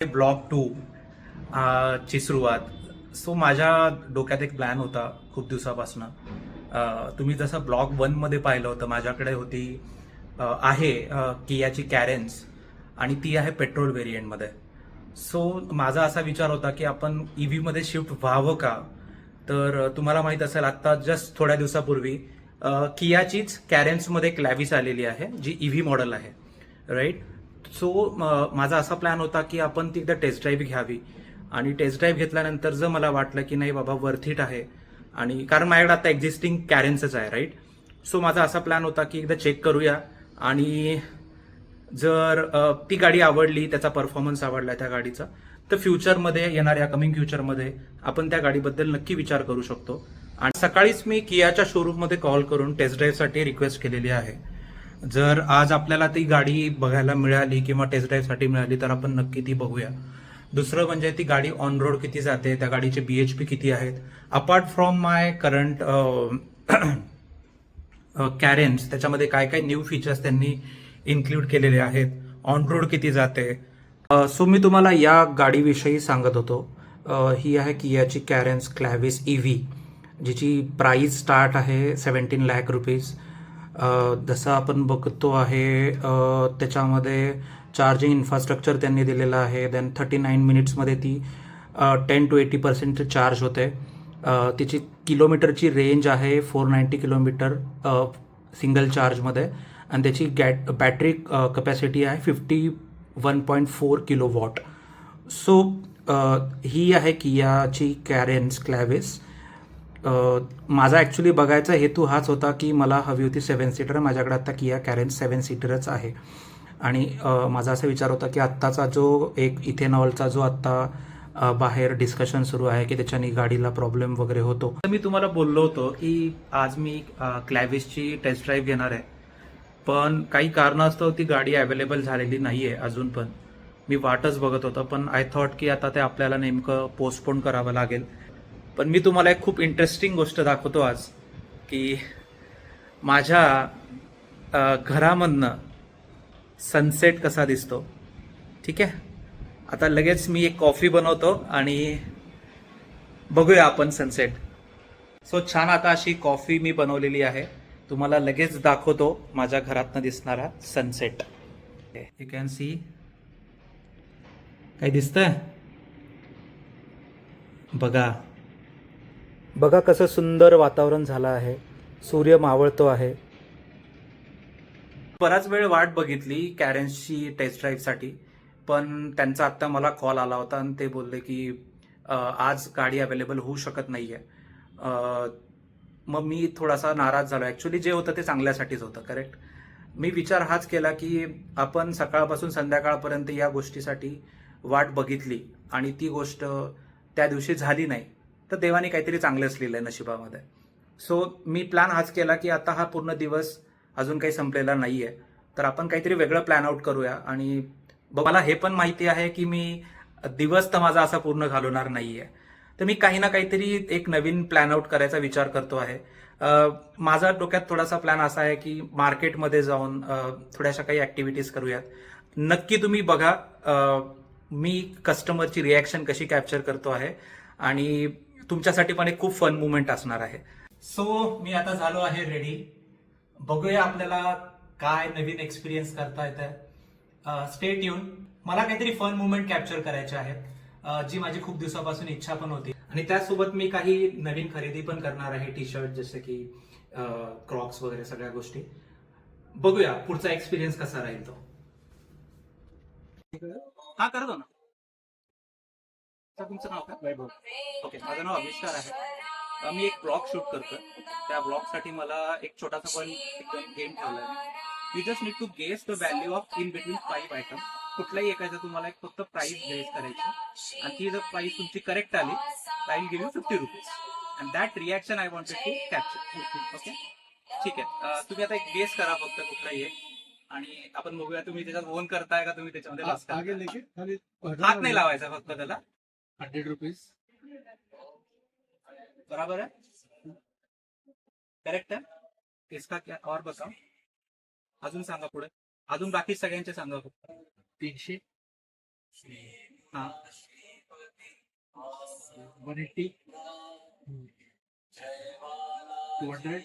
Blog 2 ची सुरुवात. So माझ्या डोक्यात एक प्लॅन होता खूप दिवसापासून. तुम्ही जसं ब्लॉग 1 मध्ये पाहिलं होतं, माझ्याकडे होती आहे कियाची कॅरेन्स, आणि ती आहे पेट्रोल व्हेरियंटमध्ये. सो माझा असा विचार होता की आपण ईव्ही मध्ये शिफ्ट व्हावं का. तर तुम्हाला माहित असेल, आता जस्ट थोड्या दिवसापूर्वी कियाचीच कॅरेन्समध्ये क्लॅविस आलेली आहे, जी ईव्ही मॉडेल आहे, राईट. सो माझा असा प्लॅन होता की आपण ती एकदा टेस्ट ड्राईव्ह घ्यावी, आणि टेस्ट ड्राईव्ह घेतल्यानंतर जर मला वाटलं की नाही बाबा वर्थ इट आहे, आणि कारण माझ्याकडे आता एक्झिस्टिंग कॅरेन्सच आहे, राईट. सो माझा असा प्लॅन होता की एकदा चेक करूया, आणि जर ती गाडी आवडली, त्याचा परफॉर्मन्स आवडला त्या गाडीचा, तर फ्युचरमध्ये, येणाऱ्या कमिंग फ्युचरमध्ये आपण त्या गाडीबद्दल नक्की विचार करू शकतो. आणि सकाळीच मी कियाच्या शोरूममध्ये कॉल करून टेस्ट ड्राईव्हसाठी रिक्वेस्ट केलेली आहे. जर आज आपल्याला ती गाडी बघायला मिळाली किंवा टेस्ट ड्राईव्हसाठी मिळाली तर आपण नक्की ती बघूया. दुसरं म्हणजे ती गाडी ऑन रोड किती जाते, त्या गाडीचे BHP किती आहेत, apart from my current Carens, त्याच्यामध्ये काय काय न्यू फीचर्स त्यांनी इन्क्लूड केलेले आहेत, ऑन रोड किती जाते. सो मी तुम्हाला या गाडीविषयी सांगत होतो. ही आहे कियाची कॅरेन्स क्लॅविस EV, जिची प्राइस स्टार्ट आहे 17 लाख रुपीज. जसं आपण बघतो आहे, त्याच्यामध्ये चार्जिंग इन्फ्रास्ट्रक्चर त्यांनी दिलेलं आहे. देन 39 मिनिट्समध्ये ती 10 to 80% चार्ज होते. तिची किलोमीटरची रेंज आहे 490 किलोमीटर सिंगल चार्जमध्ये, आणि त्याची बॅटरी कपॅसिटी आहे 51.4 किलो वॉट. सो ही आहे कियाची कॅरेन्स क्लॅविस. माझा ॲक्च्युली बघायचा हेतू हाच होता की मला हवी होती 7 सीटर. माझ्याकडे आता किया कॅरेन्स 7 सीटरच आहे, आणि माझा असा विचार होता की आत्ताचा जो एक इथेनॉलचा जो आत्ता बाहेर डिस्कशन सुरू आहे की त्याच्याने गाडीला प्रॉब्लेम वगैरे होतो. तर मी तुम्हाला बोललो होतो की आज मी क्लॅविसची टेस्ट ड्राईव्ह घेणार आहे, पण काही कारणास्तव ती गाडी अवेलेबल झालेली नाहीये अजून पण. मी वाटच बघत होतो, पण आय थॉट की आता ते आपल्याला नेमकं पोस्टपोन करावं लागेल. पण मी तुम्हाला एक खूप इंटरेस्टिंग गोष्ट दाखवतो आज, की माझ्या घरामधनं सनसेट कसा दिसतो. ठीक आहे, आता लगेच मी एक कॉफी बनवतो आणि बघूया आपण सनसेट. सो छान, आता अशी कॉफी मी बनवलेली आहे, तुम्हाला लगेच दाखवतो माझ्या घरातनं दिसणारा सनसेट. यू कॅन सी, काय दिसतंय बघा. बघा कसं सुंदर वातावरण झालं आहे, सूर्य मावळतो आहे. बराच वेळ वाट बघितली कॅरेन्सची टेस्ट ड्राईव्हसाठी, पण त्यांचा आत्ता मला कॉल आला होता आणि ते बोलले की आज गाडी अवेलेबल होऊ शकत नाहीये. मग मी थोडासा नाराज झालो. ॲक्च्युली जे होतं ते चांगल्यासाठीच होतं, करेक्ट. मी विचार हाच केला की आपण सकाळपासून संध्याकाळपर्यंत या गोष्टीसाठी वाट बघितली, आणि ती गोष्ट त्या दिवशी झाली नाही, तर देवाने काहीतरी चांगलंच लिहिलंय नशिबामध्ये. सो मी प्लॅन हाच केला की आता हा पूर्ण दिवस अजून काही संपलेला नाहीये, तर आपण काहीतरी वेगळं प्लॅन आउट करूया. आणि मला हे पण माहिती आहे की मी दिवस तर माझा असा पूर्ण घालवणार नाहीये, तर मी काही ना काहीतरी एक नवीन प्लॅन आउट करायचा विचार करतो आहे. माझा डोक्यात थोडासा प्लॅन असा आहे की मार्केटमध्ये जाऊन थोड्याशा काही ऍक्टिव्हिटीज करूयात. नक्की तुम्ही बघा मी कस्टमरची रिॲक्शन कशी कॅप्चर करतो आहे, आणि तुमच्यासाठी पण एक खूप फन मुवमेंट असणार आहे. सो मी आता झालो आहे रेडी. बघूया आपल्याला काय नवीन एक्सपिरियन्स करता येतं. Stay tune. मला काहीतरी फन मुवमेंट कॅप्चर करायचे आहेत, जी माझी खूप दिवसापासून इच्छा पण होती, आणि त्यासोबत मी काही नवीन खरेदी पण करणार आहे. टी शर्ट, जसे की क्रॉक्स वगैरे सगळ्या गोष्टी. बघूया पुढचा एक्सपिरियन्स कसा राहील तो. हा, करतो ना. तर तुमचं नाव काय? वैभव. ओके, माझं नाव आविष्कार आहे. मी एक ब्लॉग शूट करतोय. त्या ब्लॉगसाठी मला एक छोटासा पण एकदम गेम ठेवलाय. You just need to guess the value of in between 5 item. कुठलाही एकाचं तुम्हाला एक फक्त प्राइस गेस करायची, आणि ती जर प्राइस तुमची करेक्ट आली तर I will give you 50 rupees, and that reaction I wanted to capture. Okay, ठीक आहे. तुम्ही आता एक गेस करा फक्त कुठलाही एक, आणि आपण बघूया तुम्ही त्याच्यात ओन करताय का तुम्ही त्याच्यामध्ये लॉस करताय. हात नाही लावायचा फक्त त्याला. 100 रुपीज. बराबर है, करेक्ट है. इसका क्या और बताओ, अजून सांगा पुढे. अजून बाकी सगळ्यांचे सांगा फक्त. 300. हा 180, 200,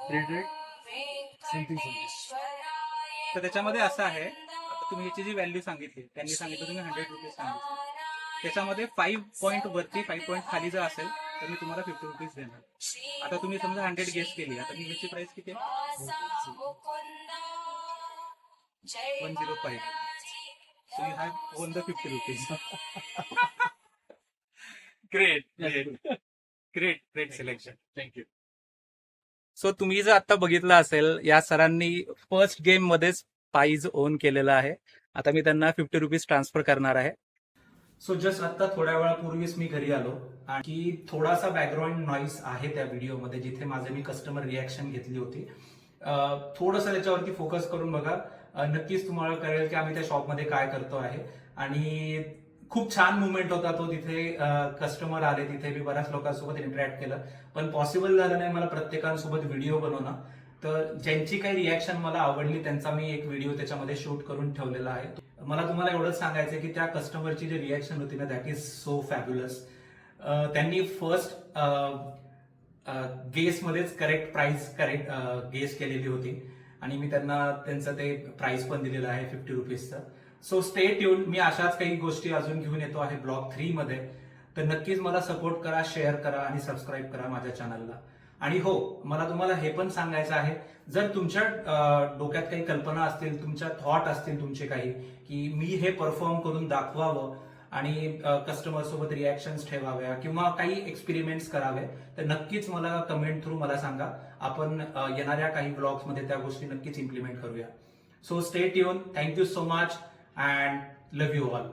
300, समथिंग समथिंग. तर त्याच्यामध्ये असं आहे, आता तुम्ही याची जी व्हॅल्यू सांगितली, त्यांनी सांगितलं तुम्ही 100 रुपीज सांगितले, त्याच्यामध्ये 5 पॉईंट वरती 5 पॉईंट खाली जर असेल तर मी तुम्हाला 50 रुपीज देणार. आता तुम्ही समजा 100 गेस केली, आता मी याची प्राइस किती आहे? 105. So you have on the 50 rupees. Great great great great selection. Thank you. So तुम्ही जर आता बघितलं असेल, या सरांनी फर्स्ट गेम मध्येच प्राइज ओन केलेला आहे. आता मी त्यांना 50 रुपीज ट्रान्सफर करणार आहे. सो जस्ट आता थोड्या वेळापूर्वीच मी घरी आलो आणि थोडासा बॅकग्राऊंड नॉईस आहे त्या व्हिडिओमध्ये, जिथे माझे मी कस्टमर रिॲक्शन घेतली होती. थोडंसं त्याच्यावरती फोकस करून बघा, नक्कीच तुम्हाला कळेल की आम्ही त्या शॉपमध्ये काय करतो आहे. आणि खूप छान मुवमेंट होता तो. तिथे कस्टमर आले, तिथे मी बऱ्याच लोकांसोबत इंटरॅक्ट केलं, पण पॉसिबल झालं नाही मला प्रत्येकांसोबत व्हिडिओ बनवणं. तर ज्यांची काही रिॲक्शन मला आवडली त्यांचा मी एक व्हिडिओ त्याच्यामध्ये शूट करून ठेवलेला आहे. मला तुम्हाला एवढंच सांगायचं की त्या कस्टमरची जी रिॲक्शन होती ना, दॅट इज सो फॅब्युलस. त्यांनी फर्स्ट गेसमध्येच करेक्ट प्राइस गेस केलेली होती आणि मी त्यांना त्यांचं ते प्राइस पण दिलेलं आहे 50 रुपीजचं. So stay tune. मी अशाच काही गोष्टी अजून घेऊन येतो आहे ब्लॉग 3 मध्ये. तर नक्कीच मला सपोर्ट करा, शेअर करा आणि सबस्क्राईब करा माझ्या चॅनलला. आणि हो, मला तुम्हाला हे पण सांगायचं आहे, जर तुमच्या डोक्यात काही कल्पना असतील, तुमच्या थॉट असतील तुमचे काही, की मी हे परफॉर्म करून दाखवावं आणि कस्टमर सोबत रिॲक्शन्स ठेवाव्या किंवा काही एक्सपेरिमेंट्स करावे, तर नक्कीच मला कमेंट थ्रू मला सांगा. आपण येणाऱ्या काही ब्लॉग्समध्ये त्या गोष्टी नक्कीच इम्प्लिमेंट करूया. So stay tune. Thank you so much and love you all.